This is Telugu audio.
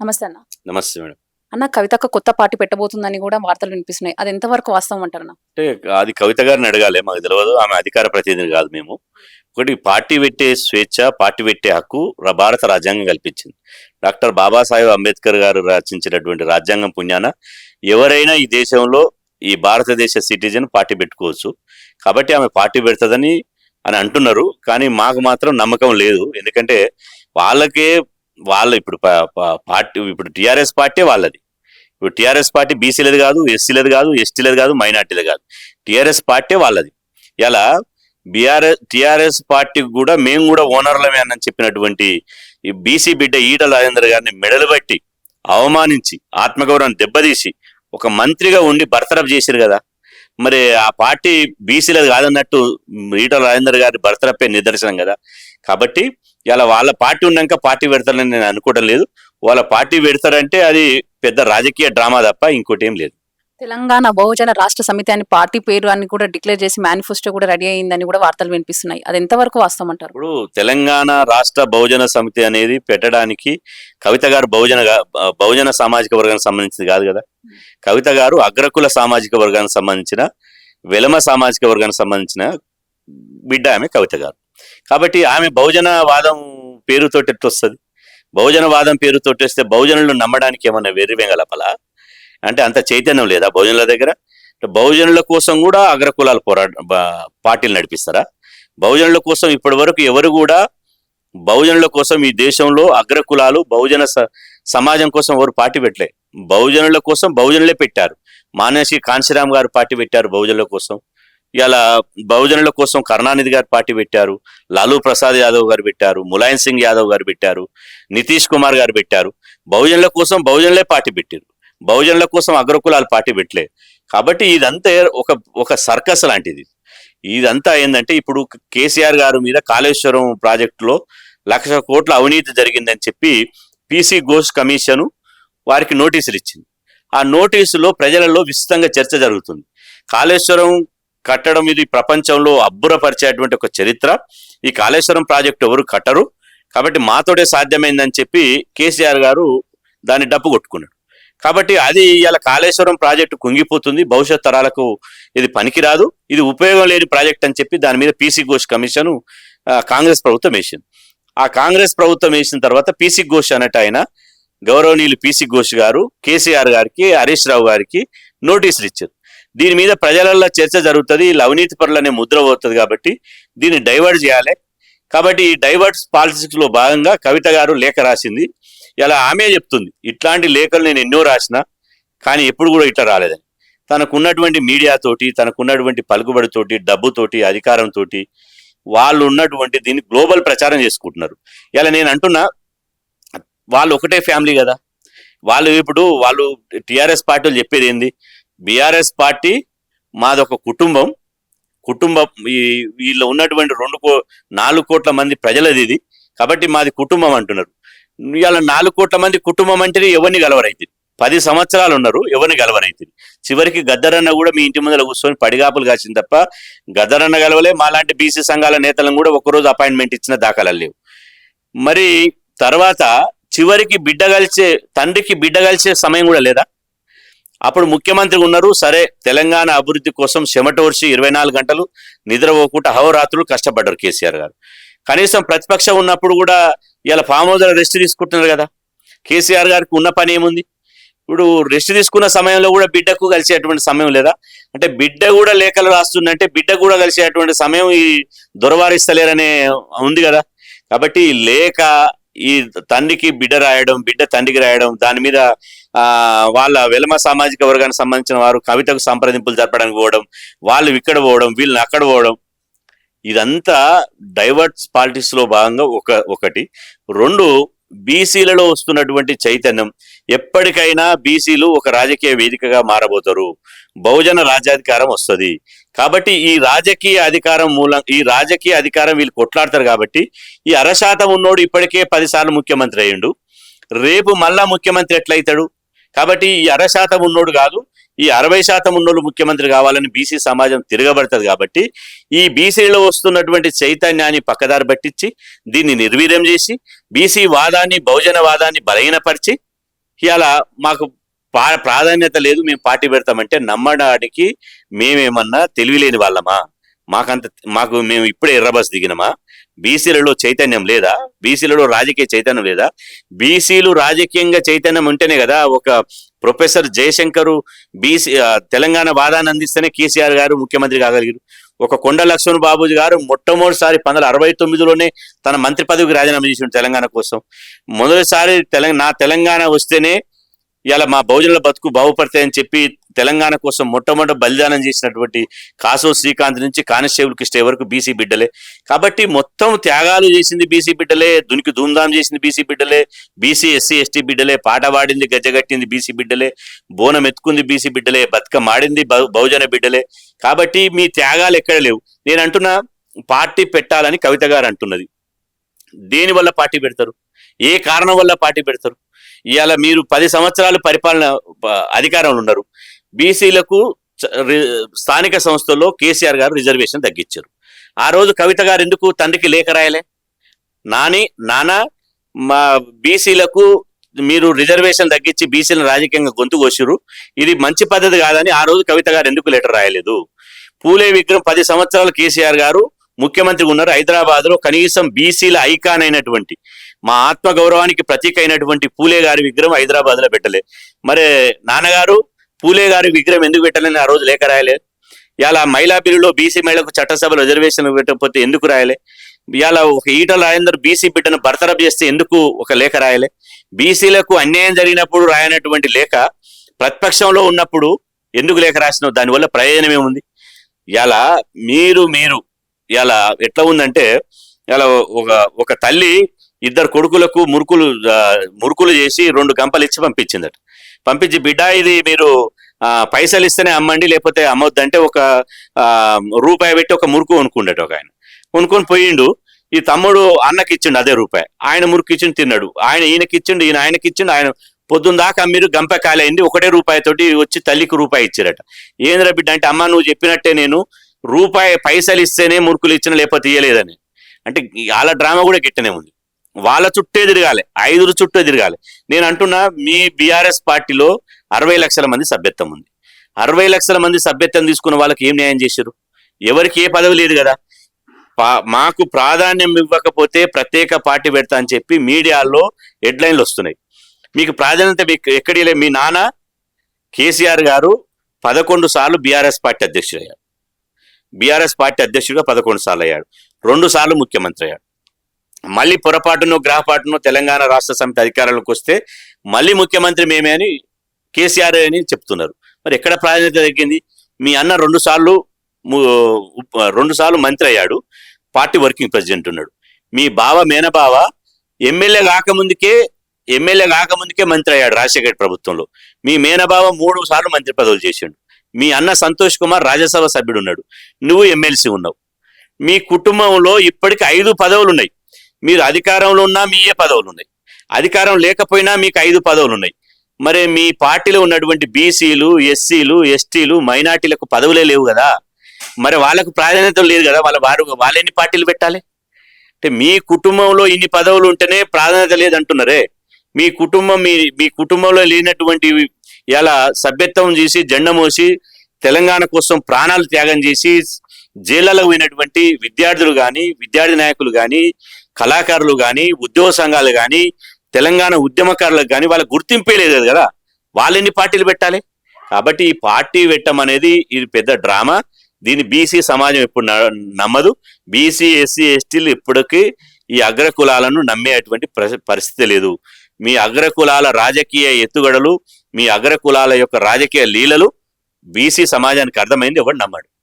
నమస్తే అన్న. నమస్తే మేడం. అన్న కవితక్క కొత్త పార్టీ పెట్టబోతుందని కూడా వార్తలు వినిపిస్తున్నాయి. అది ఎంతవరకు వాస్తవం అంటారన్న? అంటే అది కవిత గారిని అడగాలి, మాకు తెలియదు. ఆమె అధికార ప్రతినిధి కాదు మేము. ఒకటి, పార్టీ పెట్టే స్వేచ్ఛ, పార్టీ పెట్టే హక్కు భారత రాజ్యాంగం కల్పించింది. డాక్టర్ బాబాసాహెబ్ అంబేద్కర్ గారు రచించినటువంటి రాజ్యాంగం పుణ్యాన ఎవరైనా ఈ దేశంలో ఈ భారతదేశ సిటిజన్ పార్టీ పెట్టుకోవచ్చు. కాబట్టి ఆమె పార్టీ పెడుతుందని అని అంటున్నారు, కానీ మాకు మాత్రం నమ్మకం లేదు. ఎందుకంటే వాళ్ళకే ఇప్పుడు పార్టీ, ఇప్పుడు టీఆర్ఎస్ పార్టీ వాళ్ళది. ఇప్పుడు టీఆర్ఎస్ పార్టీ బీసీలది కాదు, ఎస్సీలది కాదు, ఎస్టీలది కాదు, మైనార్టీలది కాదు. టీఆర్ఎస్ పార్టీ వాళ్ళది. ఇలా టీఆర్ఎస్ పార్టీకి కూడా మేము కూడా ఓనర్లమే అని చెప్పినటువంటి ఈ బీసీ బిడ్డ ఈటల రాజేందర్ గారిని మెడలు బట్టి అవమానించి ఆత్మగౌరవాన్ని దెబ్బతీసి ఒక మంత్రిగా ఉండి బర్తరఫ్ చేశారు కదా. మరి ఆ పార్టీ బీసీలది కాదన్నట్టు ఈటల రాజేందర్ గారి బర్తరఫే నిదర్శనం కదా. కాబట్టి ఇలా వాళ్ళ పార్టీ ఉన్నాక పార్టీ పెడతారని నేను అనుకోవడం లేదు. వాళ్ళ పార్టీ పెడతారంటే అది పెద్ద రాజకీయ డ్రామా తప్ప ఇంకోటి ఏం లేదు. తెలంగాణ బహుజన రాష్ట్ర సమితి అని పార్టీ పేరు అని కూడా డిక్లేర్ చేసి మేనిఫెస్టో కూడా రెడీ అయిందని కూడా వార్తలు వినిపిస్తున్నాయి. అది ఎంతవరకు వాస్తవం అంటారు? ఇప్పుడు తెలంగాణ రాష్ట్ర బహుజన సమితి అనేది పెట్టడానికి కవిత గారు బహుజన సామాజిక వర్గానికి సంబంధించింది కాదు కదా. కవిత గారు అగ్రకుల సామాజిక వర్గానికి సంబంధించిన, వెలమ సామాజిక వర్గానికి సంబంధించిన బిడ్డ ఆమె కవిత గారు. కాబట్టి ఆమె బహుజన వాదం పేరుతోటి ఎట్టొస్తుంది? బహుజన వాదం పేరుతోటి వస్తే బహుజనులను నమ్మడానికి ఏమన్నా వెర్రివెంగలపలా? అంటే అంత చైతన్యం లేదా బహుజనుల దగ్గర? బహుజనుల కోసం కూడా అగ్రకులాలు పార్టీలు నడిపిస్తారా? బహుజనుల కోసం ఇప్పటి వరకు ఎవరు కూడా బహుజనుల కోసం ఈ దేశంలో అగ్రకులాలు బహుజన సమాజం కోసం ఎవరు పార్టీ పెట్టలే. బహుజనుల కోసం బహుజనులే పెట్టారు. మానేసి కాంశీరామ్ గారు పార్టీ పెట్టారు బహుజనుల కోసం. ఇలా బహుజనుల కోసం కరుణానిధి గారు పార్టీ పెట్టారు, లాలూ ప్రసాద్ యాదవ్ గారు పెట్టారు, ములాయం సింగ్ యాదవ్ గారు పెట్టారు, నితీష్ కుమార్ గారు పెట్టారు. బహుజనుల కోసం బహుజనులే పార్టీ పెట్టారు, బహుజనుల కోసం అగ్రకులాలు పార్టీ పెట్టలే. కాబట్టి ఇదంతా ఒక సర్కస్ లాంటిది. ఇదంతా ఏంటంటే ఇప్పుడు కేసీఆర్ గారి మీద కాళేశ్వరం ప్రాజెక్టులో 1,00,000 కోట్ల అవినీతి జరిగిందని చెప్పి పీసీ ఘోష్ కమిషన్ వారికి నోటీసులు ఇచ్చింది. ఆ నోటీసులో ప్రజలలో విస్తృతంగా చర్చ జరుగుతుంది. కాళేశ్వరం కట్టడం ఇది ప్రపంచంలో అబ్బురపరిచేటువంటి ఒక చరిత్ర. ఈ కాళేశ్వరం ప్రాజెక్టు ఎవరు కట్టరు, కాబట్టి మాతోటే సాధ్యమైందని చెప్పి కేసీఆర్ గారు దాన్ని డప్పు కొట్టుకున్నాడు. కాబట్టి అది ఇలా కాళేశ్వరం ప్రాజెక్టు కుంగిపోతుంది, భవిష్యత్ తరాలకు ఇది పనికిరాదు, ఇది ఉపయోగం లేని ప్రాజెక్ట్ అని చెప్పి దాని మీద పీసీ ఘోష్ కమిషన్ కాంగ్రెస్ ప్రభుత్వం వేసింది. ఆ కాంగ్రెస్ ప్రభుత్వం వేసిన తర్వాత పీసీ ఘోష్ అన్నట్టు ఆయన గౌరవనీయులు పీసీ ఘోష్ గారు కేసీఆర్ గారికి, హరీష్ రావు గారికి నోటీసులు ఇచ్చారు. దీని మీద ప్రజలలో చర్చ జరుగుతుంది, అవినీతి పరులు అనే ముద్ర పోతుంది, కాబట్టి దీన్ని డైవర్ట్ చేయాలి. కాబట్టి ఈ డైవర్ట్ పాలిటిక్స్ లో భాగంగా కవిత గారు లేఖ రాసింది. ఇలా ఆమె చెప్తుంది, ఇట్లాంటి లేఖలు నేను ఎన్నో రాసిన కానీ ఎప్పుడు కూడా ఇట్లా రాలేదని. తనకున్నటువంటి మీడియాతోటి, తనకున్నటువంటి పలుకుబడితోటి, డబ్బుతోటి, అధికారంతో వాళ్ళు ఉన్నటువంటి దీన్ని గ్లోబల్ ప్రచారం చేసుకుంటున్నారు. ఇలా నేను అంటున్నా, వాళ్ళు ఒకటే ఫ్యామిలీ కదా. వాళ్ళు టీఆర్ఎస్ పార్టీలు చెప్పేది ఏంది? బీఆర్ఎస్ పార్టీ మాదొక కుటుంబం, వీళ్ళు ఉన్నటువంటి 4 కోట్ల మంది ప్రజలది ఇది, కాబట్టి మాది కుటుంబం అంటున్నారు. ఇవాళ 4 కోట్ల మంది కుటుంబం అంటే ఎవరిని గెలవరైతుంది? 10 సంవత్సరాలు ఉన్నారు, ఎవరిని గెలవరైతుంది? చివరికి గద్దరన్న కూడా మీ ఇంటి ముందర కూర్చొని పడిగాపులు కాసింది తప్ప గద్దరన్న గెలవలే. మాలాంటి బీసీ సంఘాల నేతలను కూడా ఒకరోజు అపాయింట్మెంట్ ఇచ్చిన దాఖలాలు లేవు. మరి తర్వాత చివరికి తండ్రికి బిడ్డ కలిసే సమయం కూడా లేదా? అప్పుడు ముఖ్యమంత్రి ఉన్నారు, సరే తెలంగాణ అభివృద్ధి కోసం చెమటోర్చి 24 గంటలు నిద్రపోకుండా అహోరాత్రులు కష్టపడ్డారు కేసీఆర్ గారు. కనీసం ప్రతిపక్షం ఉన్నప్పుడు కూడా ఇలా ఫామ్ హౌస్ రెస్ట్ తీసుకుంటున్నారు కదా. కేసీఆర్ గారికి ఉన్న పని ఏముంది? ఇప్పుడు రెస్ట్ తీసుకున్న సమయంలో కూడా బిడ్డకు కలిసేటువంటి సమయం లేదా? అంటే బిడ్డ కూడా లేఖలు రాస్తుందంటే బిడ్డ కూడా కలిసేటువంటి సమయం ఈ దొరవారిస్తలేరనే ఉంది కదా. కాబట్టి లేఖ ఈ తండ్రికి బిడ్డ రాయడం, బిడ్డ తండ్రికి రాయడం, దాని మీద వాళ్ళ వెలమ సామాజిక వర్గానికి సంబంధించిన వారు కవితకు సంప్రదింపులు జరపడానికి పోవడం, వాళ్ళు ఇక్కడ పోవడం, వీళ్ళని అక్కడ పోవడం, ఇదంతా డైవర్ట్స్ పాలిటిక్స్ లో భాగంగా ఒకటి. 2, బీసీలలో వస్తున్నటువంటి చైతన్యం. ఎప్పటికైనా బీసీలు ఒక రాజకీయ వేదికగా మారబోతారు, బహుజన రాజ్యాధికారం వస్తుంది. కాబట్టి ఈ రాజకీయ అధికారం వీళ్ళు కొట్లాడతారు. కాబట్టి ఈ 1% ఉన్నోడు ఇప్పటికే 10 సార్లు ముఖ్యమంత్రి అయ్యిండు, రేపు మళ్ళా ముఖ్యమంత్రి ఎట్లయితాడు? కాబట్టి ఈ 1% ఉన్నోడు కాదు, ఈ 60% ఉన్నోళ్ళు ముఖ్యమంత్రి కావాలని బీసీ సమాజం తిరగబడుతుంది. కాబట్టి ఈ బీసీలో వస్తున్నటువంటి చైతన్యాన్ని పక్కదారి పట్టించి దీన్ని నిర్వీర్యం చేసి బీసీ వాదాన్ని, బహుజన వాదాన్ని బలహీనపరిచి ఇవాళ మాకు ప్రాధాన్యత లేదు, మేము పార్టీ పెడతామంటే నమ్మడానికి మేమేమన్నా తెలివిలేని వాళ్ళమా? మేము ఇప్పుడే ఎర్రబస్ దిగినమా? బీసీలలో చైతన్యం లేదా? బీసీలలో రాజకీయ చైతన్యం లేదా? బీసీలు రాజకీయంగా చైతన్యం ఉంటేనే కదా ఒక ప్రొఫెసర్ జయశంకరు తెలంగాణ వాదాన్ని అందిస్తేనే కేసీఆర్ గారు ముఖ్యమంత్రి కాగలిగారు. ఒక కొండ లక్ష్మణ్ బాబుజీ గారు మొట్టమొదటిసారి 1969లోనే తన మంత్రి పదవికి రాజీనామా చేసిండు తెలంగాణ కోసం. మొదటిసారి నా తెలంగాణ వస్తేనే ఇలా మా బహుజనుల బతుకు బాగుపడతాయని చెప్పి తెలంగాణ కోసం మొట్టమొదటి బలిదానం చేసినటువంటి కాసో శ్రీకాంత్ నుంచి కానిస్టేబుల్ కృష్ణ వరకు బీసీ బిడ్డలే. కాబట్టి మొత్తం త్యాగాలు చేసింది బీసీ బిడ్డలే, దునికి ధూమ్ధాం చేసింది బీసీ బిడ్డలే, బీసీ ఎస్సీ ఎస్టీ బిడ్డలే, పాట పాడింది గజ్జగట్టింది బీసీ బిడ్డలే, బోనం ఎత్తుకుంది బీసీ బిడ్డలే, బతుకమ్మాడింది బహుజన బిడ్డలే. కాబట్టి మీ త్యాగాలు ఎక్కడ లేవు. నేను అంటున్నా పార్టీ పెట్టాలని కవిత గారు అంటున్నది. దేని వల్ల పార్టీ పెడతారు? ఏ కారణం వల్ల పార్టీ పెడతారు? ఇవాళ మీరు 10 సంవత్సరాలు పరిపాలన అధికారంలో ఉన్నారు. బీసీలకు స్థానిక సంస్థల్లో కేసీఆర్ గారు రిజర్వేషన్ తగ్గించారు. ఆ రోజు కవిత గారు ఎందుకు తండ్రికి లేఖ రాయలే? నానా మా బీసీలకు మీరు రిజర్వేషన్ తగ్గించి బీసీలను రాజకీయంగా గొంతు కోసిరు, ఇది మంచి పద్ధతి కాదని ఆ రోజు కవిత గారు ఎందుకు లెటర్ రాయలేదు? పూలే విగ్రహం 10 సంవత్సరాలు కేసీఆర్ గారు ముఖ్యమంత్రిగా ఉన్నారు. హైదరాబాద్ లో కనీసం బీసీల ఐకాన్ అయినటువంటి, మా ఆత్మ గౌరవానికి ప్రతీక అయినటువంటి పూలే గారి విగ్రహం హైదరాబాద్ లో పెట్టలే. మరి నాన్నగారు పూలే గారి విగ్రహం ఎందుకు పెట్టాలని ఆ రోజు లేఖ రాయలే? ఇవాళ మైలాబిరిలో బీసీ మహిళకు చట్టసభలో రిజర్వేషన్ పెట్టకపోతే ఎందుకు రాయలే? ఇవాళ ఒక ఈటల రాజేందర్ బీసీ బిడ్డను బర్తరఫ్ చేస్తే ఎందుకు ఒక లేఖ రాయలే? బీసీలకు అన్యాయం జరిగినప్పుడు రాయనటువంటి లేఖ ప్రతిపక్షంలో ఉన్నప్పుడు ఎందుకు లేఖ రాసినావు? దానివల్ల ప్రయోజనం ఏముంది? ఇలా మీరు ఇలా ఎట్లా ఉందంటే, ఇలా ఒక తల్లి ఇద్దరు కొడుకులకు మురుకులు చేసి 2 గంపలు ఇచ్చి పంపించిందట. పంపించి బిడ్డ ఇది మీరు పైసలు ఇస్తేనే అమ్మండి, లేకపోతే అమ్మొద్దంటే ఒక రూపాయి పెట్టి ఒక మురుకు కొనుక్కుండట. ఒక ఆయన కొనుక్కొని పోయిండు. ఈ తమ్ముడు అన్నకి ఇచ్చిండు అదే రూపాయి, ఆయన మురుకు ఇచ్చిండు తిన్నాడు, ఈయనకి ఇచ్చిండు, ఈయన ఆయనకి ఇచ్చిండు. ఆయన పొద్దున్న దాకా మీరు గంప కాలైంది, ఒకటే రూపాయితోటి వచ్చి తల్లికి రూపాయి ఇచ్చారట. ఏంద్ర బిడ్డ అంటే, అమ్మ నువ్వు చెప్పినట్టే నేను రూపాయి పైసలు ఇస్తేనే మురుకులు ఇచ్చిన, లేకపోతే ఇయ్యలేదని. అంటే వాళ్ళ డ్రామా కూడా గిట్టనే ఉంది. వాళ్ళ చుట్టే తిరగాలి, 5 చుట్టే తిరగాలి. నేను అంటున్నా, మీ బీఆర్ఎస్ పార్టీలో 60 లక్షల మంది సభ్యత్వం ఉంది. 60 లక్షల మంది సభ్యత్వం తీసుకున్న వాళ్ళకి ఏం న్యాయం చేశారు? ఎవరికి ఏ పదవి లేదు కదా. మాకు ప్రాధాన్యం ఇవ్వకపోతే ప్రత్యేక పార్టీ పెడతా అని చెప్పి మీడియాలో హెడ్లైన్లు వస్తున్నాయి. మీకు ప్రాధాన్యత ఎక్కడి? మీ నాన్న కేసీఆర్ గారు 11 సార్లు బీఆర్ఎస్ పార్టీ అధ్యక్షుడు అయ్యాడు. బీఆర్ఎస్ పార్టీ అధ్యక్షుడిగా 11 సార్లు అయ్యాడు. 2 సార్లు ముఖ్యమంత్రి అయ్యాడు. మళ్ళీ పొరపాటునో గ్రహపాటునో తెలంగాణ రాష్ట్ర సమితి అధికారంలోకి వస్తే మళ్ళీ ముఖ్యమంత్రి మేమే అని కేసీఆర్ అని చెప్తున్నారు. మరి ఎక్కడ ప్రాధాన్యత తగ్గింది? మీ అన్న 2 సార్లు మంత్రి అయ్యాడు, పార్టీ వర్కింగ్ ప్రెసిడెంట్ ఉన్నాడు. మీ మేనబావ ఎమ్మెల్యే కాకముందుకే మంత్రి అయ్యాడు రాజశేఖర్ ప్రభుత్వంలో. మీ మేనబావ 3 సార్లు మంత్రి పదవులు చేసిండు. మీ అన్న సంతోష్ కుమార్ రాజ్యసభ సభ్యుడు ఉన్నాడు, నువ్వు ఎమ్మెల్సీ ఉన్నావు. మీ కుటుంబంలో ఇప్పటికి 5 పదవులు ఉన్నాయి. మీరు అధికారంలో ఉన్నా మీయే పదవులు ఉన్నాయి, అధికారం లేకపోయినా మీకు 5 పదవులు ఉన్నాయి. మరి మీ పార్టీలో ఉన్నటువంటి బీసీలు, ఎస్సీలు, ఎస్టీలు, మైనార్టీలకు పదవులే లేవు కదా. మరి వాళ్ళకు ప్రాధాన్యత లేదు కదా. వాళ్ళు ఎన్ని పార్టీలు పెట్టాలి? అంటే మీ కుటుంబంలో ఇన్ని పదవులు ఉంటేనే ప్రాధాన్యత లేదంటున్నారే. మీ కుటుంబంలో లేనటువంటి ఇలా సభ్యత్వం చేసి జెండా మోసి తెలంగాణ కోసం ప్రాణాలు త్యాగం చేసి జైళ్లలో పోయినటువంటి విద్యార్థులు కానీ, విద్యార్థి నాయకులు కానీ, కళాకారులు కానీ, ఉద్యోగ సంఘాలు కానీ, తెలంగాణ ఉద్యమకారులకు కానీ వాళ్ళ గుర్తింపే లేదు కదా. వాళ్ళెన్ని పార్టీలు పెట్టాలి? కాబట్టి ఈ పార్టీ పెట్టడం అనేది ఇది పెద్ద డ్రామా. దీన్ని బీసీ సమాజం ఎప్పుడు నమ్మదు. బీసీ, ఎస్సీ, ఎస్టీలు ఇప్పటికీ ఈ అగ్రకులాలను నమ్మేటువంటి పరిస్థితి లేదు. మీ అగ్రకులాల రాజకీయ ఎత్తుగడలు, మీ అగ్రకులాల యొక్క రాజకీయ లీలలు బీసీ సమాజానికి అర్థమైంది, ఎవరు నమ్మడు.